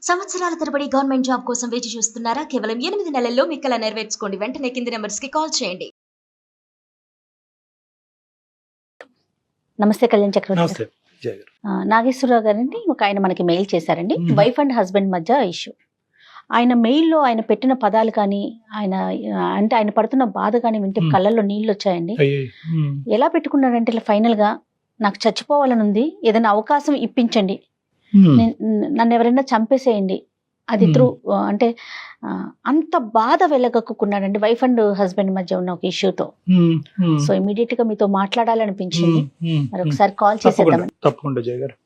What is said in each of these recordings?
సంవత్సరాల తరబడి government job కోసం వేచి చూస్తున్నారా? కేవలం 8 నెలల్లో మీ కల నెరవేర్చుకోండి. వెంటనే కింది నెంబర్స్‌కి కాల్ చేయండి. నమస్తే కళ్యాణ్ చక్రవర్తి గారు. నమస్తే జయ గారు. నాగేశ్వరరావు గారండి ఒక ఆయన మనకి మెయిల్ చేశారండి. వైఫ్ అండ్ హస్బెండ్ మధ్య ఇష్యూ. ఆయన మెయిల్లో ఆయన పెట్టిన పదాలు కానీ ఆయన అంటే ఆయన పడుతున్న బాధ కానీ వింటే కళ్ళల్లో నీళ్ళు వచ్చాయండి. ఎలా పెట్టుకున్నాడంటే ఇలా ఫైనల్ గా నాకు చచ్చిపోవాలని ఉంది, ఏదైనా అవకాశం ఇప్పించండి, నన్ను ఎవరైనా చంపేసేయండి, అది త్రూ అంటే అంత బాధ వెళ్ళగక్కున్నాడండి వైఫ్ అండ్ హస్బెండ్ మధ్య ఉన్న ఒక ఇష్యూతో. సో ఇమీడియట్ గా మీతో మాట్లాడాలనిపించింది. మరి ఒకసారి కాల్ చేసేద్దాం. తప్పకుండా జయ గారు.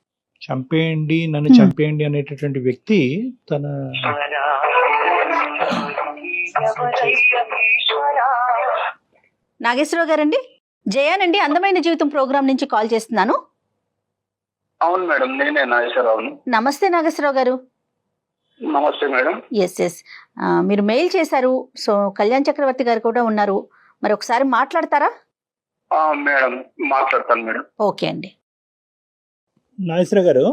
చంపేయండి, నన్ను చంపేయండి అనేటటువంటి వ్యక్తి తన నాగేశ్వరరావు గారండి, జయానండి అందమైన జీవితం ప్రోగ్రామ్ నుంచి కాల్ చేస్తున్నాను. అవును మేడం, నేనే నాగేశ్వరరావును. నమస్తే నాగేశ్వరరావు గారు. నమస్తే మేడం. ఎస్ మీరు మెయిల్ చేశారు. సో కళ్యాణ్ చక్రవర్తి గారు కూడా ఉన్నారు. మరి ఒకసారి మాట్లాడతారా? మేడం మాట్లాడతాను మేడం. ఓకే అండి. నాగేశ్వర గారు.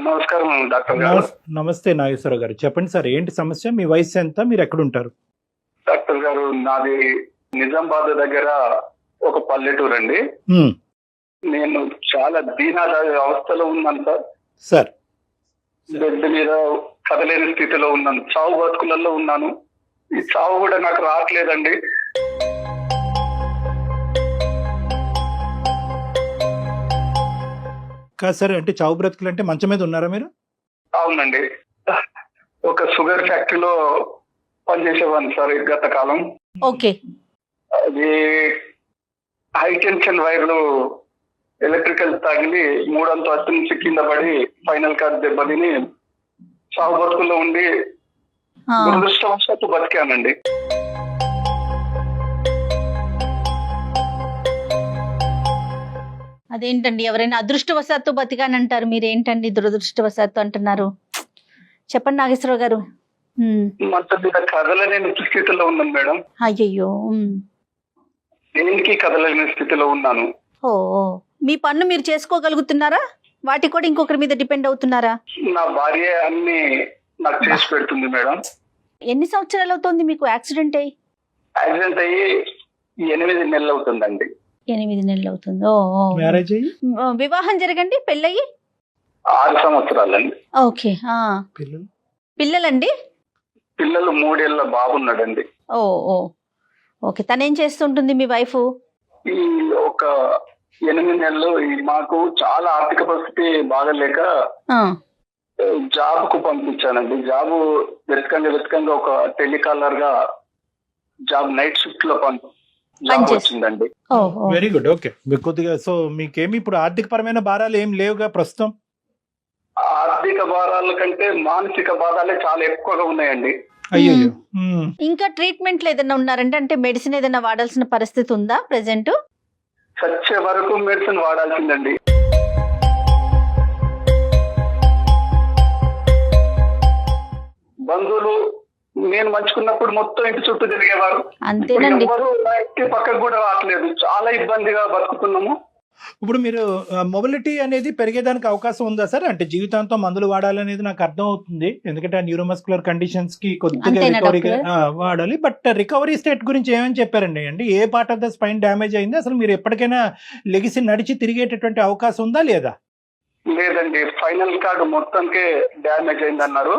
నమస్కారం డాక్టర్ గారు. నమస్తే నాగేశ్వర గారు, చెప్పండి సార్, ఏంటి సమస్య? మీ వయసు ఎంత? మీరు ఎక్కడ ఉంటారు? డాక్టర్ గారు, నాది నిజామాబాద్ దగ్గర ఒక పల్లెటూరు అండి. నేను చాలా దీనాద అవస్థలో ఉన్నాను సార్. సార్ బెడ్ మీద కదలేని స్థితిలో ఉన్నాను, చావు బతుకులలో ఉన్నాను. ఈ చావు కూడా నాకు రావట్లేదండి. కాదు సార్, అంటే చావు బ్రతుకులు అంటే మంచం మీద ఉన్నారా మీరు? అవునండి, ఒక షుగర్ ఫ్యాక్టరీలో పనిచేసేవాడిని సార్ గత కాలం. ఓకే. అది హై టెన్షన్ వైర్లు ఎలక్ట్రికల్ తగిలి 3వ అంతస్తు నుంచి కింద పడి ఫైనల్ కార్డ్ దెబ్బతిని చావు బతుకుల్లో ఉండి దురదృష్టవశాత్తు బతికానండి. అదేంటండి, ఎవరైనా అదృష్టవశాత్తు బతికానంటారు, మీరేంటండి దురదృష్టవశాత్తు అంటున్నారు? చెప్పండి నాగేశ్వరరావు గారు. మంచం మీద కదలలేని స్థితిలో ఉన్నాను మేడం. అయ్యయ్యో. దేనికి కదలలేని స్థితిలో ఉన్నాను. ఓ, మీ పన్ను మీరు చేసుకోగలుగుతున్నారా? వాటి కూడా ఇంకొకరి మీద డిపెండ్ అవుతున్నారా? నా భార్య అన్ని నాకు చేసి పెడుతుంది మేడం. ఎన్ని సంవత్సరాలు అవుతుంది మీకు యాక్సిడెంట్ అయ్యి? యాక్సిడెంట్ అయ్యి 8 నెలలు అవుతుందండి. 8 నెలలు అవుతుంది. మ్యారేజ్ అయ్యి వివాహం జరగండి, పెళ్ళయి 6 సంవత్సరాలండి. ఓకే. పిల్లలు పిల్లలండి? పిల్లలు 3 ఏళ్ల బాబున్నాడండి. ఓ ఓకే. తనేం చేస్తుంటుంది మీ వైఫ్? ఈ ఒక 8 నెలలు మాకు చాలా ఆర్థిక పరిస్థితి బాగలేక జాబ్ కు పంపించానండి. జాబ్ వెతకంగా ఒక టెలికాలర్ గా జాబ్ నైట్ షిఫ్ట్ లో జాబ్ వచ్చిందండి. Very good. ఓకే. మీకు కొద్దిగా సో మీకేమి ఇప్పుడు ఆర్థిక పరమైన భారాలు ఏం లేవుగా ప్రస్తుతం? ఆర్థిక భారాల కంటే మానసిక బాధాలే చాలా ఎక్కువగా ఉన్నాయండి. అయ్యో. ఇంకా ట్రీట్మెంట్లు ఏదైనా ఉన్నారంటే, అంటే మెడిసిన్ ఏదైనా వాడాల్సిన పరిస్థితి ఉందా ప్రెసెంట్? చచ్చే వరకు మెడిసిన్ వాడాల్సిందండి. బంధువులు నేను మంచుకున్నప్పుడు మొత్తం ఇంటి చుట్టూ తిరిగేవారు. అంతేనండి. ఎవరు నా ఇంటి పక్కకు కూడా రావట్లేదు. చాలా ఇబ్బందిగా బతుకుతున్నాము. ఇప్పుడు మీరు మొబిలిటీ అనేది పెరిగేదానికి అవకాశం ఉందా సార్? అంటే జీవితాంతం మందులు వాడాలనేది నాకు అర్థం అవుతుంది, ఎందుకంటే ఆ న్యూరోమస్కులర్ కండిషన్స్ కి కొద్దిగా రికవరీ వాడాలి. బట్ రికవరీ స్టేట్ గురించి ఏమని చెప్పారండి? అంటే ఏ part of the spine damage అయింది? అసలు మీరు ఎప్పటికైనా లెగిసి నడిచి తిరిగేటటువంటి అవకాశం ఉందా లేదా? లేదండి, ఫైనల్ కార్డు మొత్తంకే డ్యామేజ్ అయింది అన్నారు.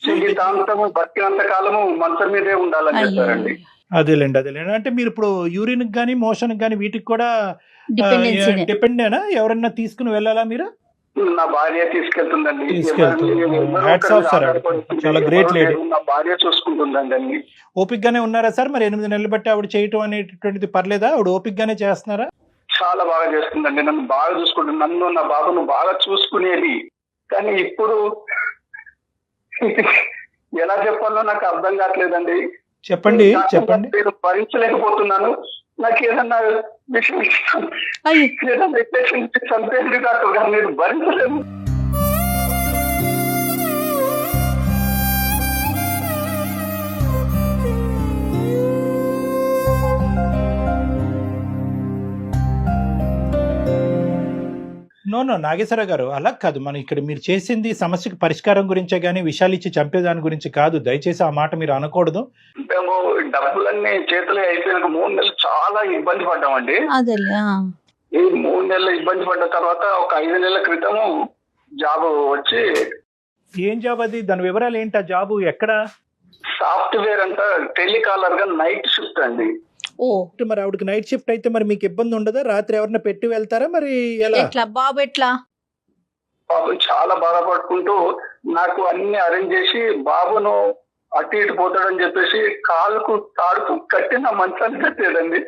జీవితాంతము బతికినంత కాలము మంచం మీదే ఉండాలని చెప్పారండి. అదేలేండి. అంటే మీరు ఇప్పుడు యూరిన్ గానీ మోషన్ గానీ వీటికి కూడా డిపెండేనా? ఎవరన్నా తీసుకుని వెళ్ళాలా మీరు? నా భార్య తీసుకెళ్తుందండి. చాలా గ్రేట్ లేడీ. నా భార్య చూసుకుంటుందండి అన్ని. ఓపిక్ గానే ఉన్నారా సార్? మరి 8 నెలలు బట్టి ఆవిడ చేయటం అనేటటువంటిది పర్లేదా? ఆవిడ ఓపిక్ గానే చేస్తున్నారా? చాలా బాగా చేస్తుందండి. నన్ను బాగా చూసుకుంటుంది. నన్ను నా బాబును బాగా చూసుకునేది. కానీ ఇప్పుడు ఎలా చెప్పాలో నాకు అర్థం కావట్లేదండి. చెప్పండి. నేను భరించలేకపోతున్నాను. నాకు ఏదన్నా విషయం ఏదన్నా చంపేది డాక్టర్ గారు, నేను భరించలేను. నో నో నాగేశ్వర గారు అలా కాదు. మనం ఇక్కడ మీరు చేసింది సమస్యకి పరిష్కారం గురించే గానీ విషయాలు ఇచ్చి చంపేదాని గురించి కాదు. దయచేసి ఆ మాట మీరు అనకూడదు. మేము డబ్బులన్నీ చేతులు అయిపోయినాక 3 నెలలు చాలా ఇబ్బంది పడ్డామండి. ఈ 3 నెలలు ఇబ్బంది పడ్డ తర్వాత ఒక 5 నెలల క్రితము జాబ్ వచ్చి. ఏం జాబ్ అది? దాని వివరాలు ఏంటి? ఆ జాబు ఎక్కడ? సాఫ్ట్వేర్ అంతా టెలికాలర్ గా నైట్ షిఫ్ట్ అండి. మరి ఆవిడకి నైట్ షిఫ్ట్ అయితే మరి మీకు ఇబ్బంది ఉండదా? రాత్రి ఎవరన్నా పెట్టి వెళ్తారా? మరి ఎలా బాబు ఎట్లా? పాపం చాలా బాధపడుకుంటూ నాకు అన్ని అరేంజ్ చేసి బాబును అటు ఇటు పోతాడని చెప్పేసి కాలుకు తాడుకు కట్టి నా మంచాన్ని కట్టేదండి.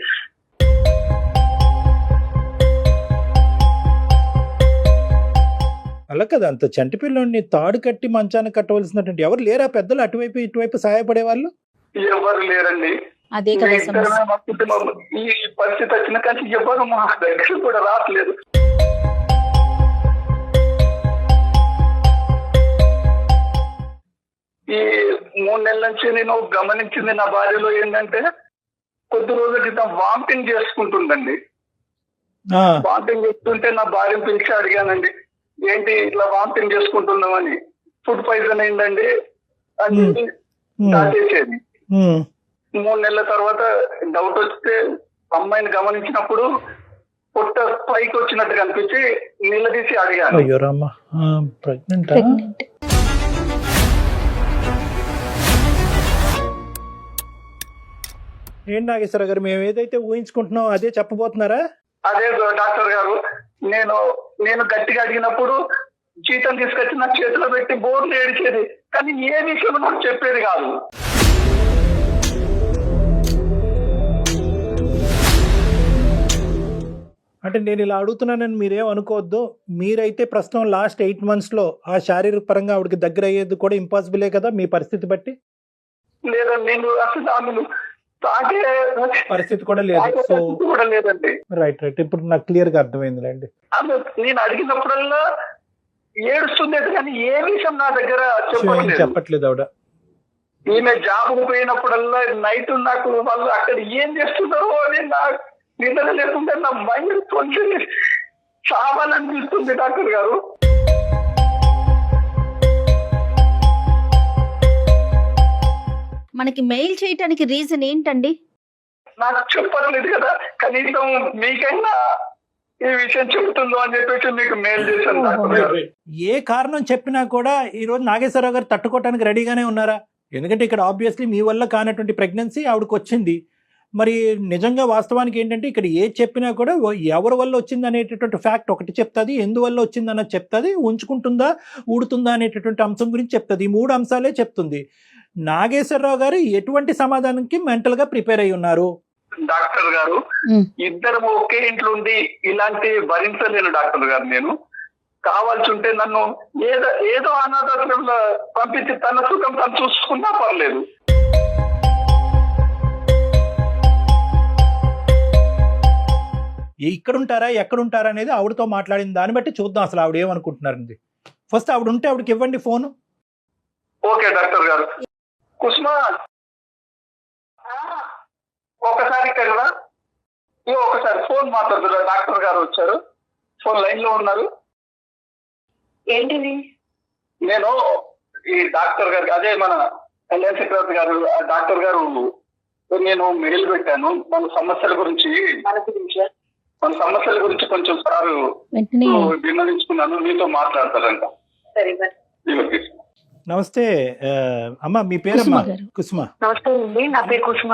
అలా కదా, అంత చంటి పిల్లోడిని తాడు కట్టి మంచాన్ని కట్టవలసినటువంటి ఎవరు లేరా పెద్దలు అటువైపు ఇటువైపు సహాయపడే వాళ్ళు? ఎవరు లేరండి. అదే కదా మా కుటుంబం ఈ పరిస్థితి వచ్చిన కానీ ఎవరు మా దగ్గర కూడా రావట్లేదు. ఈ 3 నెలల నుంచి నేను గమనించింది నా భార్యలో ఏంటంటే కొద్ది రోజుల క్రితం వామిటింగ్ చేసుకుంటుందండి. వామిటింగ్ చేస్తుంటే నా భార్యను పిలిచి అడిగానండి, ఏంటి ఇట్లా వామిటింగ్ చేసుకుంటున్నామని. ఫుడ్ పాయిజన్ అయిందండి అని దాచేసేది. 3 నెలల తర్వాత డౌట్ వస్తే అమ్మాయిని గమనించినప్పుడు పొట్ట పైకి వచ్చినట్టు కనిపించి నిలదీసి అడిగాను. ఏంటి నాగేశ్వర గారు, మేము ఏదైతే ఊహించుకుంటున్నాం అదే చెప్పబోతున్నారా? అదే డాక్టర్ గారు, నేను గట్టిగా అడిగినప్పుడు జీతం తీసుకొచ్చి నా చేతిలో పెట్టి బోర్లు ఏడిచేది, కానీ ఏ విషయం నాకు చెప్పేది కాదు. అంటే నేను ఇలా అడుగుతున్నానని మీరేం అనుకోవద్దు. మీరైతే ప్రస్తుతం లాస్ట్ 8 months లో ఆ శారీరక పరంగా ఆవిడకి దగ్గర అయ్యేది కూడా ఇంపాసిబులే కదా మీ పరిస్థితి బట్టి? లేదండి, నేను అసలు ఆమెను తాగే పరిస్థితి కూడా లేదు. సో కూడా లేదండి. రైట్. ఇప్పుడు నాకు క్లియర్ గా అర్థమైందిలేండి. ఆమె నేను అడిగినప్పుడల్లా ఏడుస్తుంది కానీ ఏ విషయం నా దగ్గర చెప్పట్లేదు ఆవిడ. ఈమె జాబ్ పోయినప్పుడల్లా నైట్ నాకు వాళ్ళు అక్కడ ఏం చేస్తున్నారో అని నాకు నిద్ర లేకుంటే నా మైండ్ కొంచెం చావాలనిపిస్తుంది డాక్టర్ గారు. మనకి మెయిల్ చేయటానికి రీజన్ ఏంటండి? నాకు చెప్పట్లేదు కదా, కనీసం మీకైనా ఈ విషయం చెబుతుందో అని చెప్పేసి మీకు మెయిల్ చేశాను. ఏ కారణం చెప్పినా కూడా ఈ రోజు నాగేశ్వరరావు గారు తట్టుకోవడానికి రెడీగానే ఉన్నారా? ఎందుకంటే ఇక్కడ ఆబ్వియస్లీ మీ వల్ల కానటువంటి ప్రెగ్నెన్సీ ఆవిడకి వచ్చింది. మరి నిజంగా వాస్తవానికి ఏంటంటే ఇక్కడ ఏ చెప్పినా కూడా ఎవరి వల్ల వచ్చింది అనేటటువంటి ఫ్యాక్ట్ ఒకటి చెప్తుంది, ఎందువల్ల వచ్చింది అన్నది చెప్తుంది, ఉంచుకుంటుందా ఊడుతుందా అనేటటువంటి అంశం గురించి చెప్తుంది. ఈ 3 అంశాలే చెప్తుంది. నాగేశ్వరరావు గారు ఎటువంటి సమాధానంకి మెంటల్ గా ప్రిపేర్ అయి ఉన్నారు? డాక్టర్ గారు, ఇద్దరు ఒకే ఇంట్లో ఉండి ఇలాంటి భరించలేను డాక్టర్ గారు. నేను కావాల్సి ఉంటే నన్ను ఏదో అనాథాశ్రమంలో పంపించి తన సుఖం తను చూసుకున్నా పర్లేదు. ఇక్కడుంటారా ఎక్కడుంటారా అనేది ఆవిడతో మాట్లాడిన దాన్ని బట్టి చూద్దాం అసలు ఆవిడ ఏమనుకుంటున్నారండి. ఫస్ట్ ఆవిడ ఉంటే ఆవిడకి ఇవ్వండి ఫోను. ఓకే డాక్టర్ గారు. కుస్మా, ఒకసారి ఇక్కడ ఒకసారి ఫోన్ మాట్లాడుతున్నా. డాక్టర్ గారు వచ్చారు, ఫోన్ లైన్ లో ఉన్నారు. ఏంటిది? నేను ఈ డాక్టర్ గారికి, అదే మన కళ్యాణ్ చక్రవర్తి గారు, డాక్టర్ గారు నేను మెయిల్ పెట్టాను మన సమస్యల గురించి కొంచెం సార్ విన్నవించుకున్నాను, మీతో మాట్లాడతారంట. సరే. నమస్తే అమ్మా, మీ పేరమ్మా? కుసుమ. నమస్తే అండి, నా పేరు కుసుమ.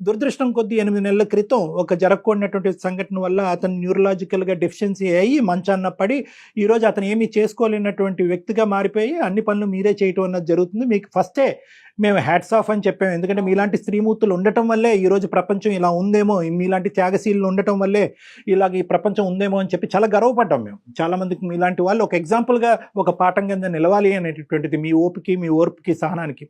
దురదృష్టం కొద్ది 8 నెలల క్రితం ఒక జరగకూడనటువంటి సంఘటన వల్ల అతను న్యూరలాజికల్ గా డెఫిషియన్సీ అయ్యి మంచాన్న పడి ఈ రోజు అతను ఏమీ చేసుకోలేనటువంటి వ్యక్తిగా మారిపోయి అన్ని పనులు మీరే చేయటం అన్నది జరుగుతుంది. మీకు ఫస్టే మేము హ్యాట్స్ ఆఫ్ అని చెప్పాము. ఎందుకంటే మీలాంటి స్త్రీమూర్తులు ఉండటం వల్లే ఈ రోజు ప్రపంచం ఇలా ఉందేమో, మీలాంటి త్యాగశీలు ఉండటం వల్లే ఇలాగ ఈ ప్రపంచం ఉందేమో అని చెప్పి చాలా గర్వపడ్డాం మేము. చాలా మందికి మీలాంటి వాళ్ళు ఒక ఎగ్జాంపుల్ గా ఒక పాఠం కింద నిలవాలి అనేటటువంటిది మీ ఓపికి, మీ ఓర్పుకి, సహనానికి.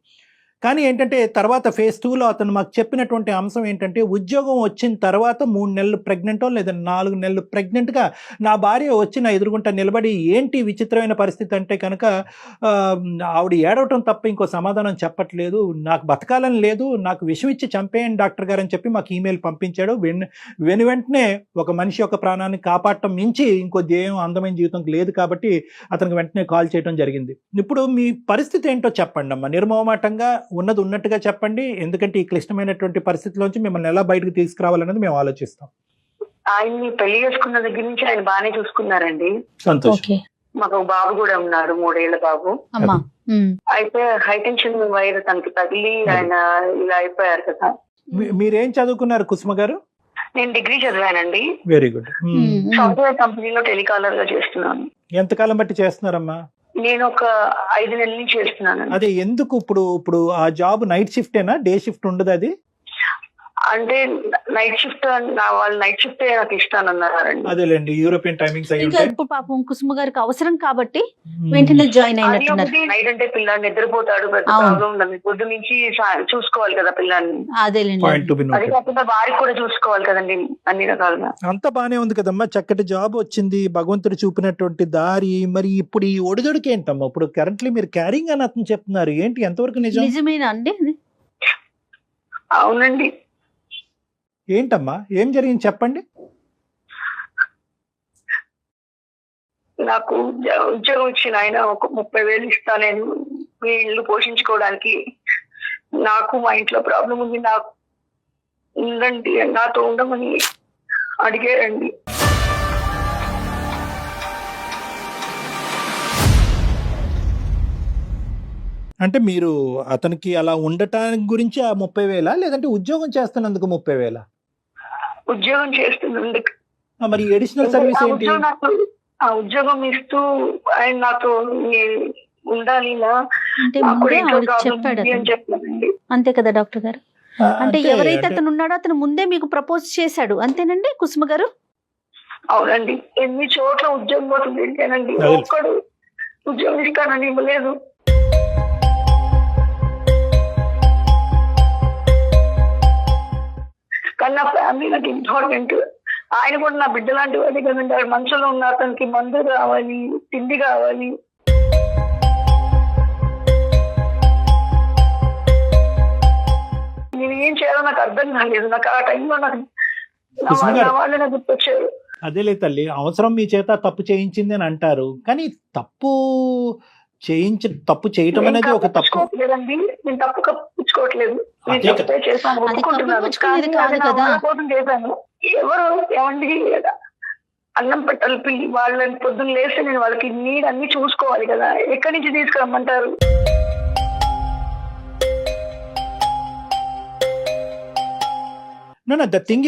కానీ ఏంటంటే తర్వాత ఫేజ్ 2లో అతను మాకు చెప్పినటువంటి అంశం ఏంటంటే, ఉద్యోగం వచ్చిన తర్వాత 3 నెలలు ప్రెగ్నెంటో లేదా 4 నెలలు ప్రెగ్నెంట్గా నా భార్య వచ్చి నా ఎదురుగుంట నిలబడి ఏంటి విచిత్రమైన పరిస్థితి అంటే కనుక ఆవిడ ఏడవటం తప్ప ఇంకో సమాధానం చెప్పట్లేదు, నాకు బతకాలని లేదు, నాకు విషం ఇచ్చి చంపేయండి డాక్టర్ గారు అని చెప్పి మాకు ఈమెయిల్ పంపించాడు. వెంటనే ఒక మనిషి యొక్క ప్రాణాన్ని కాపాడటం మించి ఇంకో ధ్యేయం అందమైన జీవితం లేదు కాబట్టి అతనికి వెంటనే కాల్ చేయడం జరిగింది. ఇప్పుడు మీ పరిస్థితి ఏంటో చెప్పండి అమ్మా, నిర్మోహమాటంగా ఉన్నది ఉన్నట్టుగా చెప్పండి. ఎందుకంటే ఈ క్లిష్టమైనటువంటి పరిస్థితిలోంచి మిమ్మల్ని ఎలా బయటకు తీసుకురావాలన్నది మేము ఆలోచిస్తాం. ఆయన్ని పెళ్లి చేసుకున్న దగ్గర నుంచి ఆయన బాగానే చూసుకున్నారండి. సంతోషం. మాకు ఒక బాబు కూడా ఉన్నారు, 3 ఏళ్ల బాబు. అయితే హైటెన్షన్ వైర్ తనకి తగిలి ఆయన ఇలా అయిపోయారు కదా. మీరేం చదువుకున్నారు కుసుమ గారు? నేను డిగ్రీ చదివానండి. Very good. సాఫ్ట్వేర్ కంపెనీలో టెలికాలర్ గా చేస్తున్నాను. ఎంతకాలం బట్టి చేస్తున్నారమ్మా? నేను ఒక 5 నెలల నుంచి చేస్తున్నాను. అదే ఎందుకు ఇప్పుడు ఆ జాబ్ నైట్ షిఫ్టేనా, డే షిఫ్ట్ ఉండదు? అది అంటే నైట్ షిఫ్ట్, వాళ్ళు నైట్ షిఫ్ట్ నాకు ఇష్టాన్ని అన్నారండి. అదేలేండి, యూరోపియన్ టైమింగ్స్ అయ్యి ఉంటాయి. ఇప్పుడు పాపం కుసుమ గారికి అవసరం కాబట్టి వెంటనే జాయిన్ అయినట్టున్నారు. నైట్ అంటే పిల్లాన్ని నిద్రపోతాడు, పెద్ద ప్రాబ్లం ఉండదు. పొద్దు నుంచి చూసుకోవాలి కదా పిల్లాన్ని. అదేలేండి, అది కాకుండా వారికి కూడా చూసుకోవాలి కదండి అన్ని రకాలుగా. అంతా బానే ఉంది కదమ్మా, చక్కటి జాబ్ వచ్చింది, భగవంతుడు చూపినటువంటి దారి. మరి ఇప్పుడు ఈ ఒడిదొడికి ఏంటమ్మా? ఇప్పుడు కరెంట్లీ మీరు క్యారింగ్ అని అతను చెప్తున్నారు, ఏంటి ఎంతవరకు నిజం? నిజమేనా అండి? అవునండి. ఏంటమ్మా, ఏం జరిగింది చెప్పండి. నాకు ఉద్యోగం ఇచ్చిన ఆయన ఒక 30,000 ఇస్తా, నేను మీ ఇల్లు పోషించుకోవడానికి. నాకు మా ఇంట్లో ప్రాబ్లం ఉంది, నాకు ఉండండి, నాతో ఉండమని అడిగారండి. అంటే మీరు అతనికి అలా ఉండటానికి గురించి ఆ 30,000 లేదంటే ఉద్యోగం చేస్తున్నందుకు 30,000? ఉద్యోగం చేస్తున్నందుకు. మరి ఎడిషనల్ సర్వీస్ ఏంటి? ఆ ఉద్యోగం ఇస్తూ ఆయన నాతో ఉండాలి అని చెప్పాడండి. అంతే కదా డాక్టర్ గారు? అంటే ఎవరైతే అతను ఉన్నాడో అతను ముందే మీకు ప్రపోజ్ చేశాడు, అంతేనండి కుసుమ గారు? అవునండి. ఎన్ని చోట్ల ఉద్యోగం పోతుంది ఏంటేనండి, ఒక్కడు ఉద్యోగం ఇస్తానని ఇవ్వలేదు. కానీ నా ఫ్యామిలీ నాకు ఇంపార్టెంట్. ఆయన కూడా నా బిడ్డ లాంటి వాడే కదండి. మనసులో ఉన్న అతనికి మందు కావాలి, తిండి కావాలి. నేను ఏం చేయాలో నాకు అర్థం కాలేదు. నాకు ఆ టైంలో నాకు వాళ్ళే నాకు గుర్తొచ్చారు. అదేలే తల్లి, అవసరం మీ చేత తప్పు చేయించింది అని అంటారు, కానీ తప్పు చేయటం అనేది ఒక తప్పు లేదండి. నేను తప్పు కప్పించుకోవట్లేదు, చేశాను, ఒప్పుకుంటున్నాను. చేశాను. ఎవరు ఏమండి అన్నం పెట్టాలి పిల్లి, వాళ్ళని పొద్దున్న లేస్తే నేను వాళ్ళకి నీడ్ అన్ని చూసుకోవాలి కదా, ఎక్కడి నుంచి తీసుకురమ్మంటారు? ద థింగ్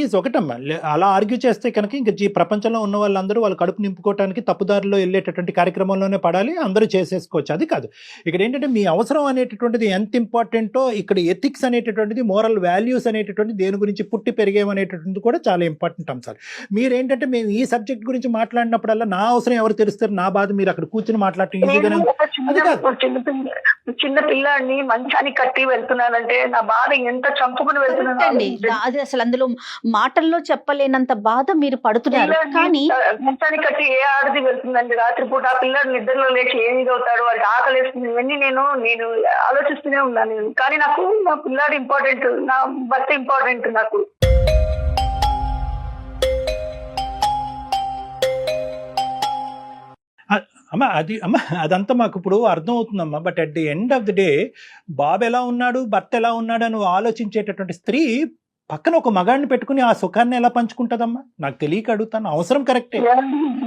ఈస్ ఒకటమ్మా, అలా ఆర్గ్యూ చేస్తే కనుక ఇంకా ప్రపంచంలో ఉన్న వాళ్ళందరూ వాళ్ళ కడుపు నింపుకోవడానికి తప్పుదారిలో వెళ్ళేటటువంటి కార్యక్రమంలోనే పడాలి, అందరూ చేసేసుకోవచ్చు. అది కాదు ఇక్కడ ఏంటంటే, మీ అవసరం అనేటటువంటిది ఎంత ఇంపార్టెంటో ఇక్కడ ఎథిక్స్ అనేటటువంటిది, మోరల్ వాల్యూస్ అనేటటువంటి, దేని గురించి పుట్టి పెరిగేమనేటటువంటిది కూడా చాలా ఇంపార్టెంట్ అంశాలు. మీరేంటంటే మేము ఈ సబ్జెక్ట్ గురించి మాట్లాడినప్పుడల్లా నా అవసరం ఎవరు తెలుస్తారు, నా బాధ మీరు అక్కడ కూర్చొని మాట్లాడటం ఈజీగానే. చిన్న పిల్లాడిని మంచానికి కట్టి వెళ్తున్నానంటే నా బాధ ఎంత చంపుకుని వెళ్తున్నాను. అది అసలు అందులో మాటల్లో చెప్పలేనంత బాధ మీరు పడుతున్నారు. కానీ మంచానికి కట్టి ఏ ఆడది వెళ్తుందండి రాత్రిపూట? ఆ పిల్లడు నిద్రలో లేచి ఏమి అవుతాడు, వాడికి ఆకలేస్తుంది, ఇవన్నీ నేను ఆలోచిస్తూనే ఉన్నాను. కానీ నాకు నా పిల్లాడు ఇంపార్టెంట్, నా భర్త ఇంపార్టెంట్ నాకు. అదంతా మాకు ఇప్పుడు అర్థం అవుతుందమ్మా. But at the end of the day, బాబు ఎలా ఉన్నాడు, భర్త ఎలా ఉన్నాడు అని ఆలోచించేటటువంటి స్త్రీ పక్కన ఒక మగాడిని పెట్టుకుని ఆ సుఖాన్ని ఎలా పంచుకుంటదమ్మా? నాకు తెలియక అడుగుతాను. అవసరం కరెక్టే.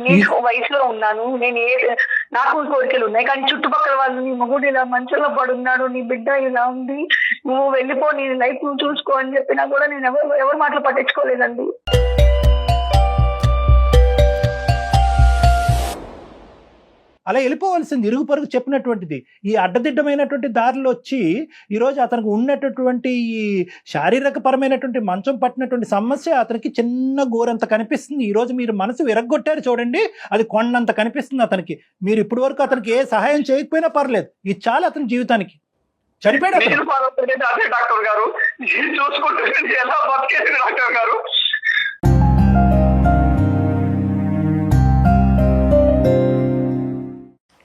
నేను వయసులో ఉన్నాను, నాకు కోరికలు ఉన్నాయి, కానీ చుట్టుపక్కల వాళ్ళు నీ మొగుడు ఇలా మంచంలో పడున్నాడు, నీ బిడ్డ ఇలా ఉంది, నువ్వు వెళ్ళిపో, నీ లైఫ్ నువ్వు చూసుకో అని చెప్పినా కూడా నేను ఎవరు మాటలు పట్టించుకోలేదండి. అలా వెళ్ళిపోవాల్సింది, ఇరుగు పరుగు చెప్పినటువంటిది. ఈ అడ్డదిడ్డమైనటువంటి దారిలో వచ్చి ఈరోజు అతనికి ఉన్నటువంటి ఈ శారీరక పరమైనటువంటి మంచం పట్టినటువంటి సమస్య అతనికి చిన్న గోరంత కనిపిస్తుంది. ఈరోజు మీరు మనసు విరగ్గొట్టారు చూడండి, అది కొండంత కనిపిస్తుంది అతనికి. మీరు ఇప్పటి వరకు అతనికి ఏ సహాయం చేయకపోయినా పర్లేదు, ఇది చాలు అతని జీవితానికి. చనిపోయాడు అతను. నేను ఫాలో అవుతుంది అదే డాక్టర్ గారు, నేను చూసుకుంటే ఎలా బతికేది డాక్టర్ గారు.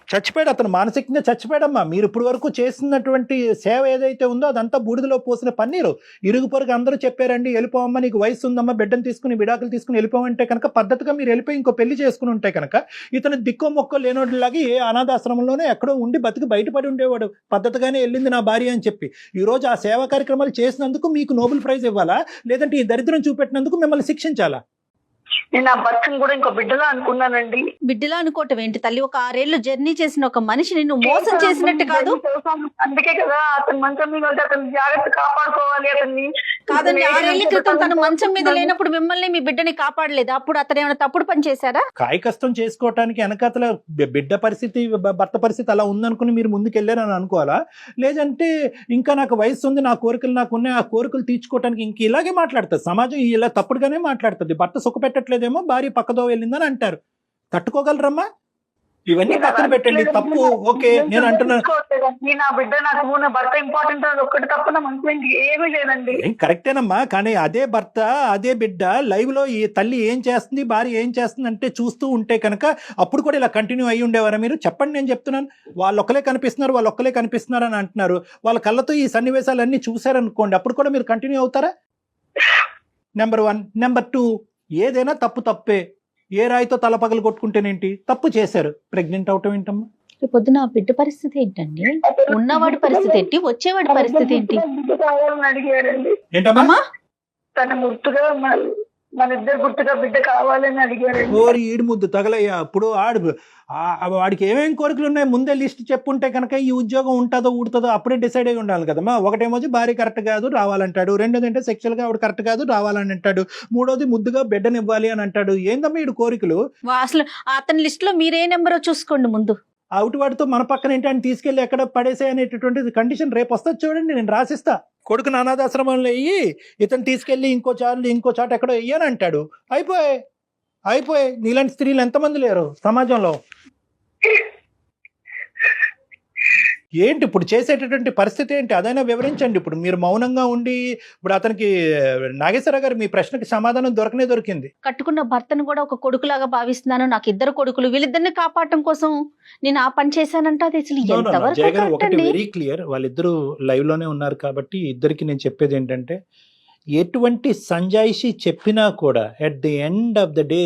చచ్చిపోయాడు అతను, మానసికంగా చచ్చిపోయాడమ్మా. మీరు ఇప్పుడు వరకు చేసినటువంటి సేవ ఏదైతే ఉందో అదంతా బూడిదలో పోసిన పన్నీరు. ఇరుగు పొరుగు అందరూ చెప్పారండి వెళ్ళిపోవమ్మా, నీకు వయసు ఉందమ్మా, బిడ్డను తీసుకుని విడాకులు తీసుకుని వెళ్ళిపోమంటే కనుక పద్ధతిగా మీరు వెళ్ళిపోయి ఇంకో పెళ్లి చేసుకుని ఉంటే కనుక ఇతను దిక్కో మొక్కో లేనోడిలాగా ఏ అనాథాశ్రమంలోనే ఎక్కడో ఉండి బతికి బయటపడి ఉండేవాడు. పద్ధతిగానే వెళ్ళింది నా భార్య అని చెప్పి. ఈ రోజు ఆ సేవా కార్యక్రమాలు చేసినందుకు మీకు నోబెల్ ప్రైజ్ ఇవ్వాలా, లేదంటే ఈ దరిద్రం చూపెట్టినందుకు మిమ్మల్ని శిక్షించాలా? నేను ఆ భర్తను కూడా ఇంకో బిడ్డలా అనుకున్నానండి. బిడ్డలా అనుకోవటం ఏంటి తల్లి? ఒక 6 ఏళ్ళు జర్నీ చేసిన ఒక మనిషిని నువ్వు మోసం చేసినట్టు కాదు. అందుకే కదా అతను మంచం మీద ఉంటే అతను జాగ్రత్త కాపాడుకోవాలి. అతన్ని కాదండి, 6 ఏళ్ల క్రితం తను మంచం మీద లేనప్పుడు మిమ్మల్ని మీ బిడ్డని కాపాడలేదు. అప్పుడు అతను ఏమైనా తప్పుడు పని చేశారా? కాయకష్టం చేసుకోవటానికి వెనకాతల బిడ్డ పరిస్థితి భర్త పరిస్థితి అలా ఉందనుకుని మీరు ముందుకెళ్ళారని అనుకోవాలా? లేదంటే ఇంకా నాకు వయసు ఉంది, నా కోరికలు నాకు ఉన్నాయి, ఆ కోరికలు తీర్చుకోవటానికి ఇంక ఇలాగే మాట్లాడుతుంది సమాజం. ఇలా తప్పుడుగానే మాట్లాడుతుంది. భర్త సుఖ పెట్టట్లేదేమో, భార్య పక్కదో వెళ్ళిందని అంటారు. తట్టుకోగలరమ్మా? ఇవన్నీ పక్కన పెట్టండి. తప్పు ఓకే, నేను అంటున్నాను నా బిడ్డ నాకు నా భర్త ఇంపార్టెంట్ అని ఒక్కటి తప్ప నా మనసులో ఏమీ లేదండి. కరెక్టేనమ్మా, కానీ అదే భర్త అదే బిడ్డ లైవ్ లో ఈ తల్లి ఏం చేస్తుంది, భార్య ఏం చేస్తుంది అంటే చూస్తూ ఉంటే కనుక అప్పుడు కూడా ఇలా కంటిన్యూ అయ్యి ఉండేవారా మీరు? చెప్పండి, నేను చెప్తున్నాను. వాళ్ళొక్కలే కనిపిస్తున్నారు అని అంటున్నారు. వాళ్ళ కళ్ళతో ఈ సన్నివేశాలన్నీ చూశారనుకోండి, అప్పుడు కూడా మీరు కంటిన్యూ అవుతారా? నెంబర్ 1. నెంబర్ 2, ఏదైనా తప్పే. ఏ రాయితో తల పగలు కొట్టుకుంటేనేంటి? తప్పు చేశారు, ప్రెగ్నెంట్ అవటం ఏంటమ్మా? పొద్దున బిడ్డ పరిస్థితి ఏంటండి? ఉన్నవాడి పరిస్థితి ఏంటి? వచ్చేవాడి పరిస్థితి ఏంటి? కావాలని అడిగారండి. ఏంటమ్మా? తన గుర్తుగా మన ఇద్దరు గుర్తుగా బిడ్డ కావాలని అడిగారండి. ఓరి ఈడు ముద్దు తగలయ్యా. అప్పుడు వాడికి ఏమేమి కోరికలు ఉన్నాయి ముందే లిస్ట్ చెప్పుంటే కనుక ఈ ఉద్యోగం ఉంటుందో ఊడుతుందో అప్పుడే డిసైడ్ అయి ఉండాలి కదమ్మా. ఒకటేమో భార్య కరెక్ట్ కాదు రావాలంటాడు, రెండోది అంటే సెక్షువల్ గా ఆవిడ కరెక్ట్ కాదు రావాలని అంటాడు, మూడోది ముద్దుగా బిడ్డనివ్వాలి అని అంటాడు. ఏందమ్మా ఈడు కోరికలు? అసలు అతని లిస్ట్ లో మీరే నెంబరో చూసుకోండి ముందు. అవుట్ వాడితో మన పక్కన ఏంటి అని తీసుకెళ్లి ఎక్కడ పడేసే అనేటటువంటి కండిషన్ రేపు వస్తుంది చూడండి, నేను రాసిస్తా. కొడుకుని అనాథాశ్రమంలో వెయ్యి, ఇతను తీసుకెళ్లి ఇంకో చోట ఎక్కడో వెయ్యని అంటాడు. అయిపోయి నీలాంటి స్త్రీలు ఎంతమంది లేరు సమాజంలో? ఏంటి ఇప్పుడు చేసేటటువంటి పరిస్థితి ఏంటి? అదైనా వివరించండి. ఇప్పుడు మీరు మౌనంగా ఉండి ఇప్పుడు అతనికి నాగేశ్వరరావు గారు మీ ప్రశ్నకి సమాధానం దొరికింది. కట్టుకున్న భర్తను కూడా ఒక కొడుకులాగా భావిస్తున్నాను, నాకు 2 కొడుకులు, వీళ్ళిద్దరిని కాపాడటం కోసం నేను ఆ పని చేశానంటే అది అసలు ఎంతవరకు జగన్ కరెక్ట్ ఒకటి అండి? వెరీ క్లియర్, వాళ్ళిద్దరూ లైవ్ లోనే ఉన్నారు కాబట్టి ఇద్దరికి నేను చెప్పేది ఏంటంటే, ఎటువంటి సంజాయిషి చెప్పినా కూడా at the end of the day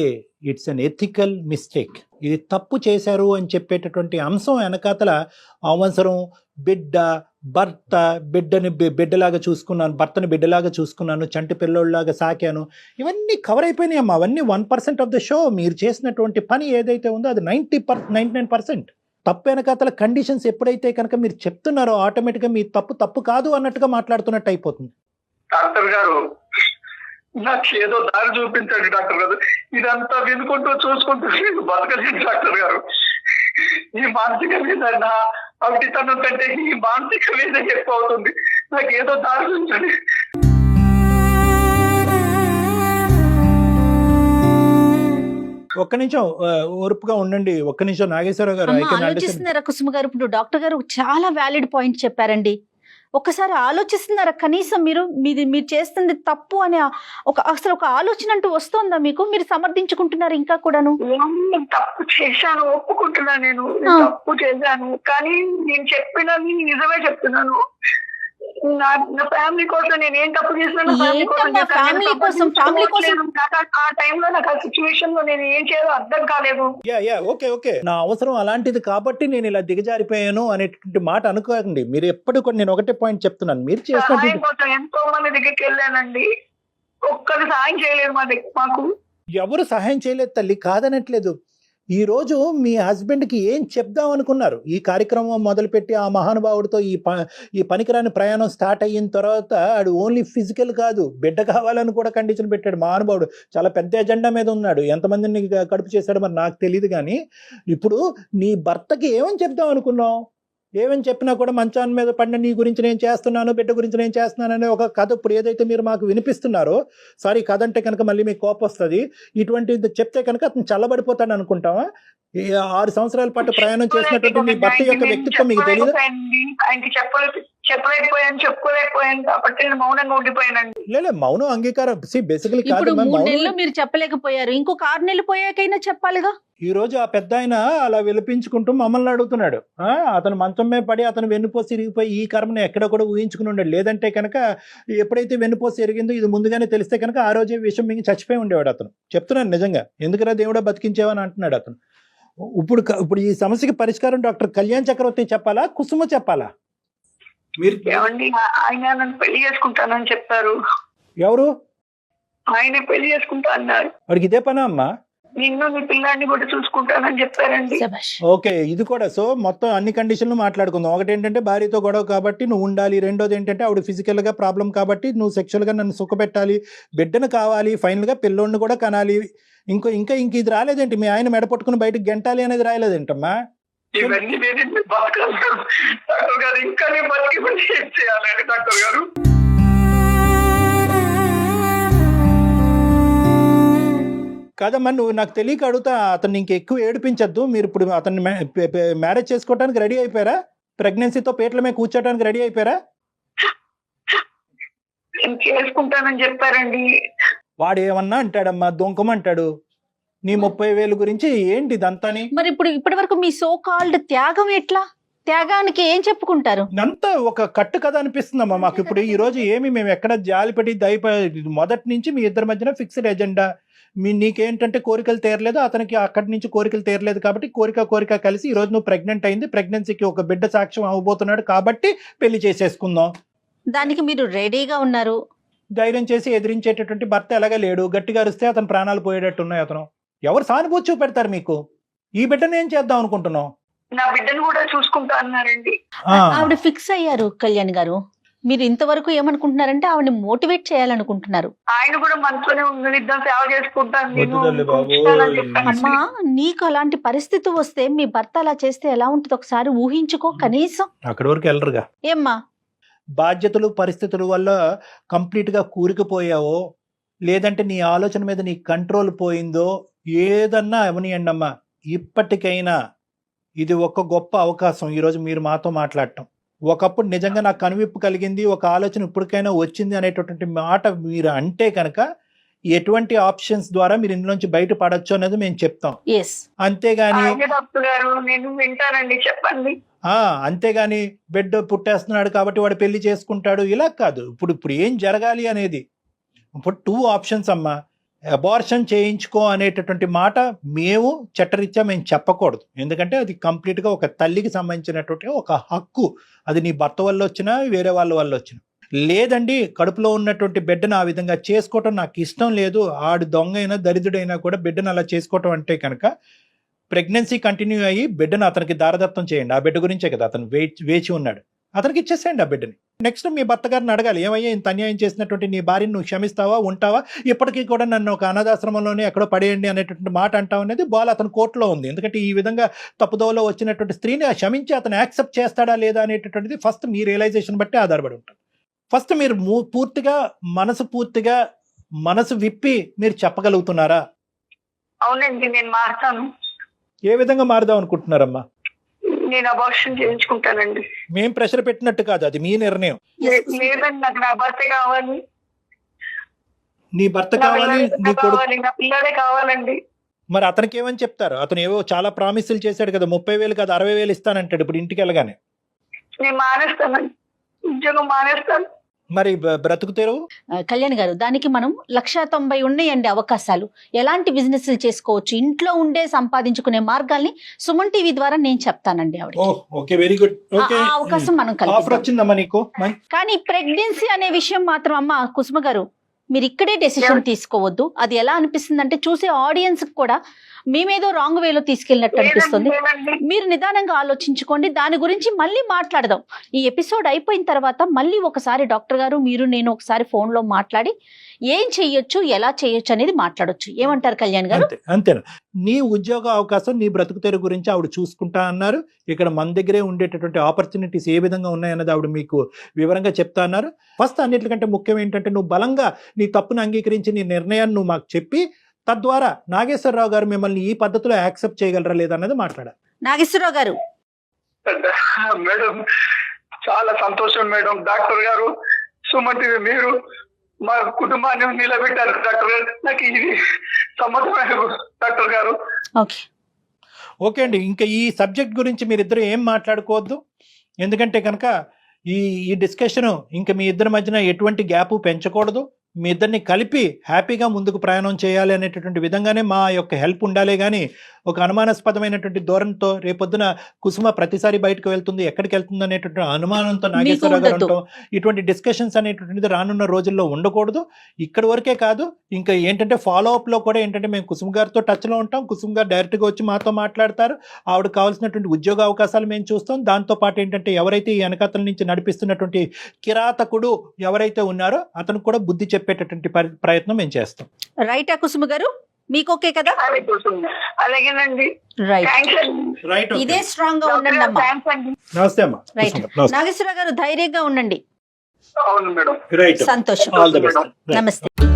it's an ethical mistake. ఇది తప్పు చేశారు అని చెప్పేటటువంటి అంశం వెనకాతల అవసరం భర్త బిడ్డలాగా చూసుకున్నాను, భర్తని బిడ్డలాగా చూసుకున్నాను, చంటి పిల్లోళ్ళలాగా సాకాను, ఇవన్నీ కవర్ అయిపోయినాయి అమ్మా. అవన్నీ 1% ఆఫ్ ద షో. మీరు చేసినటువంటి పని ఏదైతే ఉందో అది 99%. తప్పు వెనకాతల కండిషన్స్ ఎప్పుడైతే కనుక మీరు చెప్తున్నారో ఆటోమేటిక్గా మీ తప్పు కాదు అన్నట్టుగా మాట్లాడుతున్నట్టు అయిపోతుంది. డాక్టర్ గారు నాకు ఏదో దారి చూపించండి డాక్టర్ గారు. ఇదంతా వినుకుంటూ చూసుకుంటూ బతకలేదు డాక్టర్ గారు. ఈ మానసిక వేదన అవిటితనం కంటే ఈ మానసిక వేదన ఎక్కువ అవుతుంది. నాకు ఏదో దారి చూపించండి. ఒక్క నిమిషం ఓర్పుగా ఉండండి. ఒక్క నిమిషం నాగేశ్వరరావు గారు ఆలోచిస్తున్నారా కుసుమ గారు? ఇప్పుడు డాక్టర్ గారు చాలా వ్యాలిడ్ పాయింట్ చెప్పారండి. ఒకసారి ఆలోచిస్తున్నారా కనీసం? మీరు చేస్తుంది తప్పు అని అసలు ఒక ఆలోచన అంటూ వస్తుందా మీకు? మీరు సమర్థించుకుంటున్నారు ఇంకా కూడాను? తప్పు చేశాను, ఒప్పుకుంటున్నా. నేను తప్పు చేశాను, కానీ నేను చెప్పినది నిజమే చెప్తున్నాను. నా ఫ్యామిలీ కోసం నేను ఏం తప్పు చేసినాను? ఫ్యామిలీ కోసం ఆ టైంలో నాకు ఆ సిచ్యువేషన్ లో నేను ఏం చేయాలో అర్థం కాలేదు. ఓకే నా అవసరం అలాంటిది కాబట్టి నేను ఇలా దిగజారిపోయాను అనేటువంటి మాట అనుకోకండి. మీరు ఎప్పుడు కూడా నేను ఒకటే పాయింట్ చెప్తున్నాను, మీరు చేసిన ఎంతో మంది దగ్గరికి వెళ్ళానండి, ఒక్కరు సహాయం చేయలేదు మాకు. ఎవరు సహాయం చేయలేదు తల్లి, కాదనట్లేదు. ఈ రోజు మీ హస్బెండ్కి ఏం చెప్దాం అనుకున్నారు? ఈ కార్యక్రమం మొదలుపెట్టి ఆ మహానుభావుడితో ఈ పనికిరాని ప్రయాణం స్టార్ట్ అయిన తర్వాత ఆడు ఓన్లీ ఫిజికల్ కాదు, బిడ్డ కావాలని కూడా కండిషన్ పెట్టాడు మహానుభావుడు. చాలా పెద్ద ఎజెండా మీద ఉన్నాడు. ఎంతమందిని కడుపు చేశాడో మరి నాకు తెలియదు. కానీ ఇప్పుడు నీ భర్తకి ఏమని చెప్దాం అనుకున్నావు? ఏమని చెప్పినా కూడా మంచాన్ని మీద పడిన నీ గురించి నేను చేస్తున్నాను, బిడ్డ గురించి నేను చేస్తున్నాను అనే ఒక కథ ఇప్పుడు ఏదైతే మీరు మాకు వినిపిస్తున్నారో, సారీ కథ అంటే కనుక మళ్ళీ మీకు కోపం వస్తుంది, ఇటువంటి చెప్తే కనుక అతను చల్లబడిపోతాడు అనుకుంటావా? 6 సంవత్సరాల పాటు ప్రయాణం చేసినటువంటి మీ భర్త యొక్క వ్యక్తిత్వం మీకు తెలియదు? ఆయనకి చెప్పలేకపోయాను, చెప్పుకోలేకపోయాను కాబట్టి నేను మౌనంగా ఉండిపోయానండి. లేదు మౌనం అంగీకారం బేసికలీ ఇప్పుడు కాదు 3 నెలలు మీరు చెప్పలేకపోయారు, ఇంకొక 6 నెలలు పోయాకైనా చెప్పాలిగా. ఈ రోజు ఆ పెద్ద ఆయన అలా విలపించుకుంటూ మమ్మల్ని అడుగుతున్నాడు. అతను మంచం మీద పడి అతను వెన్నుపోసి ఇరిగిపోయి ఈ కర్మను ఎక్కడ కూడా ఊహించుకుని ఉండడు. లేదంటే కనుక ఎప్పుడైతే వెన్నుపోసి ఎరిగిందో ఇది ముందుగానే తెలిస్తే కనుక ఆ రోజే విషయం మింగి చచ్చిపోయి ఉండేవాడు అతను. చెప్తున్నాను నిజంగా, ఎందుకురా దేవుడా బతికించేవని అంటున్నాడు అతను. ఇప్పుడు ఈ సమస్యకి పరిష్కారం డాక్టర్ కళ్యాణ్ చక్రవర్తి చెప్పాలా, కుసుమ చెప్పాలా? మీరు ఏమండి, ఆయన నన్ను పెళ్లి చేసుకుంటానని చెప్పారు. ఎవరు? ఆయన పెళ్లి చేసుకుంటా అన్నారు. వాడికి ఇదే పనా అమ్మా? నిన్ను నీ పిల్లాన్ని కూడా చూసుకుంటానని చెప్పారండి. ఓకే, ఇది కూడా. సో మొత్తం అన్ని కండిషన్లు మాట్లాడుకుందాం. ఒకటి ఏంటంటే భార్యతో గొడవ కాబట్టి నువ్వు ఉండాలి, రెండోది ఏంటంటే ఆవిడ ఫిజికల్ గా ప్రాబ్లం కాబట్టి నువ్వు సెక్షువల్ గా నన్ను సుఖపెట్టాలి, బిడ్డను కావాలి, ఫైనల్ గా పిల్లోడిని కూడా కనాలి. ఇంకా ఇది రాలేదేంటి? మీ ఆయన మెడపట్టుకుని బయటకు గెంటాలి అనేది రాలేదేంటమ్మా? ఇవన్నీ డాక్టర్ గారు, ఇంకా నేను బతికి ఏం చేయాలండి డాక్టర్ గారు? కాదమ్మా, నువ్వు నాకు తెలియక అడుగుతా. అతన్ని ఇంకెక్కువ ఏడిపించద్దు. మీరు ఇప్పుడు అతన్ని మ్యారేజ్ చేసుకోవడానికి రెడీ అయిపోయారా? ప్రెగ్నెన్సీతో పేట్ల మీద కూర్చోడానికి రెడీ అయిపోయారా? చేసుకుంటానని చెప్పారండి. వాడు ఏమన్నా అంటాడమ్మా, దొంకమంటాడు. నీ 30,000 గురించి ఏంటి ఇదంతాని? మరి ఇప్పటి వరకు మీ సో కాల్డ్ త్యాగం ఎట్లా? త్యాగానికి ఏం చెప్పుకుంటారు? అంతా ఒక కట్టు కథ అనిపిస్తుందమ్మా మాకు. ఇప్పుడు ఈ రోజు మేము ఎక్కడ జాలిపడి మొదటి నుంచి మీ ఇద్దరి మధ్యన ఫిక్స్డ్ ఎజెండా. నీకేంటంటే కోరికలు తీరలేదు, అతనికి అక్కడి నుంచి కోరికలు తీరలేదు కాబట్టి కోరిక కలిసి ఈ రోజు నువ్వు ప్రెగ్నెంట్ అయింది, ప్రెగ్నెన్సీకి ఒక బిడ్డ సాక్ష్యం అవబోతున్నాడు కాబట్టి పెళ్లి చేసేసుకుందాం. దానికి మీరు రెడీగా ఉన్నారు. ధైర్యం చేసి ఎదిరించేటటువంటి భర్త ఎలాగా లేడు. గట్టిగా అరిస్తే అతను ప్రాణాలు పోయేటట్టు ఉన్నాయి. అతను ఎవరు సానుభూతి చూపెడతారు మీకు? ఈ బిడ్డను ఏం చేద్దాం అనుకుంటున్నావు? నా బిడ్డను కూడా చూసుకుంటా అన్నారండి. ఆవిడ ఫిక్స్ అయ్యారు కళ్యాణ్ గారు. మీరు ఇంతవరకు ఏమనుకుంటున్నారంటే ఆవిడని మోటివేట్ చేయాలనుకుంటున్నారు. ఆయన కూడా మనసులోనే ఉంది, ఇద్దరు సేవ చేసుకుంటాను. అమ్మా, నీకు అలాంటి పరిస్థితి వస్తే మీ భర్త అలా చేస్తే ఎలా ఉంటుంది ఒకసారి ఊహించుకో కనీసం. అక్కడి వరకు వెళ్ళరుగా. ఏమ్మా, బాధ్యతలు పరిస్థితుల వల్ల కంప్లీట్ గా కూరుకుపోయావో, లేదంటే నీ ఆలోచన మీద నీ కంట్రోల్ పోయిందో, ఏదన్నా అవనియండి అమ్మా. ఇప్పటికైనా ఇది ఒక గొప్ప అవకాశం ఈరోజు మీరు మాతో మాట్లాడటం. ఒకప్పుడు నిజంగా నాకు కనువిప్పు కలిగింది, ఒక ఆలోచన ఇప్పటికైనా వచ్చింది అనేటటువంటి మాట మీరు అంటే కనుక ఎటువంటి ఆప్షన్స్ ద్వారా మీరు ఇందులోంచి బయటపడచ్చు అనేది మేము చెప్తాం. అంతేగాని నేను వింటానండి, చెప్పండి. అంతేగాని బిడ్డ పుట్టేస్తున్నాడు కాబట్టి వాడు పెళ్లి చేసుకుంటాడు ఇలా కాదు. ఇప్పుడు ఏం జరగాలి అనేది ఇప్పుడు 2 ఆప్షన్స్ అమ్మా. అబార్షన్ చేయించుకో అనేటటువంటి మాట మేము చట్టరీత్యా మేము చెప్పకూడదు. ఎందుకంటే అది కంప్లీట్గా ఒక తల్లికి సంబంధించినటువంటి ఒక హక్కు. అది నీ భర్త వల్ల వచ్చినా వేరే వాళ్ళ వల్ల వచ్చినా. లేదండి, కడుపులో ఉన్నటువంటి బిడ్డను ఆ విధంగా చేసుకోవటం నాకు ఇష్టం లేదు, ఆడు దొంగ అయినా దరిద్రుడైనా కూడా బిడ్డను అలా చేసుకోవటం అంటే కనుక ప్రెగ్నెన్సీ కంటిన్యూ అయ్యి బిడ్డను అతనికి దారదత్తం చేయండి. ఆ బిడ్డ గురించే కదా అతను వేచి ఉన్నాడు. అతనికి ఇచ్చేసేయండి ఆ బిడ్డని. నెక్స్ట్ మీ భర్త గారిని అడగాలి, ఏమయ్యా ఇంత అన్యాయం చేసినటువంటి నీ భార్యను నువ్వు క్షమిస్తావా, ఉంటావా, ఇప్పటికీ కూడా నన్ను ఒక అనాథాశ్రమంలోనే ఎక్కడో పడేయండి అనేటువంటి మాట అంటావు అనేది బాల్ అతని కోర్టులో ఉంది. ఎందుకంటే ఈ విధంగా తప్పుదోవలో వచ్చినటువంటి స్త్రీని క్షమించి అతను యాక్సెప్ట్ చేస్తాడా లేదా అనేటటువంటిది ఫస్ట్ మీ రియలైజేషన్ బట్టి ఆధారపడి ఉంటుంది. ఫస్ట్ మీరు పూర్తిగా మనసు విప్పి మీరు చెప్పగలుగుతున్నారా? అవునండి, నేను మారుతాను. ఏ విధంగా మారుదాం అనుకుంటున్నారమ్మా? నేను అబార్షన్ చేయించుకుంటానండి. మేం ప్రెషర్ పెట్టినట్టు కాదు, అది మీ నిర్ణయం. లేదండి, నాకు నా భర్త కావాలి. నీ భర్త కావాలి, నీ కొడుకు, నా పిల్లడే కావాలండి. మరి అతనికి ఏమని చెప్తారు? అతను ఏవో చాలా ప్రామిసులు చేశాడు కదా, 30,000 కాదు 60,000 ఇస్తానంటాడు ఇప్పుడు ఇంటికి వెళ్ళగానే. నేను మానేస్తానండి, ఉద్యోగం మానేస్తాను. మరి బ్రతుకు తెరువు? కళ్యాణ్ గారు, దానికి మనం 190 ఉన్నాయండి అవకాశాలు. ఎలాంటి బిజినెస్లు చేసుకోవచ్చు, ఇంట్లో ఉండే సంపాదించుకునే మార్గాల్ని సుమన్ టీవీ ద్వారా నేను చెప్తానండి ఆవిడ. Okay, very good. ఓకే, అవకాశం మనం ఆఫర్ వచ్చిందమ్మా నీకు. కానీ ప్రెగ్నెన్సీ అనే విషయం మాత్రం అమ్మ కుసుమ గారు మీరు ఇక్కడే డెసిషన్ తీసుకోవద్దు. అది ఎలా అనిపిస్తుంది అంటే చూసే ఆడియన్స్ కూడా మేమేదో రాంగ్ వేలో తీసుకెళ్ళినట్టు అనిపిస్తుంది. మీరు నిదానంగా ఆలోచించుకోండి, దాని గురించి మళ్ళీ మాట్లాడదాం. ఈ ఎపిసోడ్ అయిపోయిన తర్వాత మళ్ళీ ఒకసారి డాక్టర్ గారు మీరు నేను ఒకసారి ఫోన్ లో మాట్లాడి ఏం చెయ్యొచ్చు, ఎలా చేయొచ్చు అనేది మాట్లాడొచ్చు. ఏమంటారు కళ్యాణ్ గారు? అంతేనా? నీ ఉద్యోగ అవకాశం, నీ బ్రతుకు తెరువు గురించి ఆవిడ చూసుకుంటా అన్నారు. ఇక్కడ మన దగ్గరే ఉండేటటువంటి ఆపర్చునిటీస్ ఏ విధంగా ఉన్నాయన్నది ఆవిడ మీకు వివరంగా చెప్తా అన్నారు. ఫస్ట్ అన్నిటికంటే ముఖ్యం ఏంటంటే నువ్వు బలంగా నీ తప్పును అంగీకరించి నీ నిర్ణయాన్ని నువ్వు మాకు చెప్పి తద్వారా నాగేశ్వరరావు గారు మిమ్మల్ని ఈ పద్ధతిలో యాక్సెప్ట్ చేయగలరా లేదా అన్నది మాట్లాడాలి. నాగేశ్వరరావు గారు, మేడం చాలా సంతోషం మేడం. డాక్టర్ గారు, సుమన్ టీవీ మీరు మా కుటుంబాన్ని నిలబెట్టారు డాక్టర్ గారు. నాకు ఇది సమ్మతమైన డాక్టర్ గారు. ఓకే ఓకే అండి, ఇంకా ఈ సబ్జెక్ట్ గురించి మీరిద్దరు ఏం మాట్లాడుకోవద్దు. ఎందుకంటే కనుక ఈ డిస్కషన్ ఇంకా మీ ఇద్దరి మధ్యన ఎటువంటి గ్యాప్ పెంచకూడదు. మీ ఇద్దరిని కలిపి హ్యాపీగా ముందుకు ప్రయాణం చేయాలి అనేటటువంటి విధంగానే మా యొక్క హెల్ప్ ఉండాలి. కానీ ఒక అనుమానాస్పదమైనటువంటి ధోరణితో రేపొద్దున కుసుమ ప్రతిసారి బయటకు వెళ్తుంది, ఎక్కడికి వెళ్తుంది అనేటువంటి అనుమానంతో నాగేశ్వరరావు గారు ఉంటాం. ఇటువంటి డిస్కషన్స్ అనేటువంటిది రానున్న రోజుల్లో ఉండకూడదు. ఇక్కడి వరకే కాదు, ఇంకా ఏంటంటే ఫాలో అప్ లో కూడా ఏంటంటే మేము కుసుమ గారితో టచ్ లో ఉంటాం. కుసుమ గారు డైరెక్ట్ గా వచ్చి మాతో మాట్లాడతారు. ఆవిడ కావాల్సినటువంటి ఉద్యోగ అవకాశాలు మేము చూస్తాం. దాంతో పాటు ఏంటంటే ఎవరైతే ఈ వెనకతల నుంచి నడిపిస్తున్నటువంటి కిరాతకుడు ఎవరైతే ఉన్నారో అతను కూడా బుద్ధి చెప్పేటటువంటి ప్రయత్నం మేము చేస్తాం. రైటా కుసుమ గారు, మీకు ఓకే కదా? అలాగేనండి. రైట్ రైట్, ఇదే స్ట్రాంగ్ గా ఉండండి అమ్మా. థ్యాంక్స్ అండి. నమస్తే అమ్మా. రైట్ నాగేశ్వరరావు గారు, ధైర్యంగా ఉండండి. అవును మేడం. రైట్, సంతోషం. All the best. నమస్తే.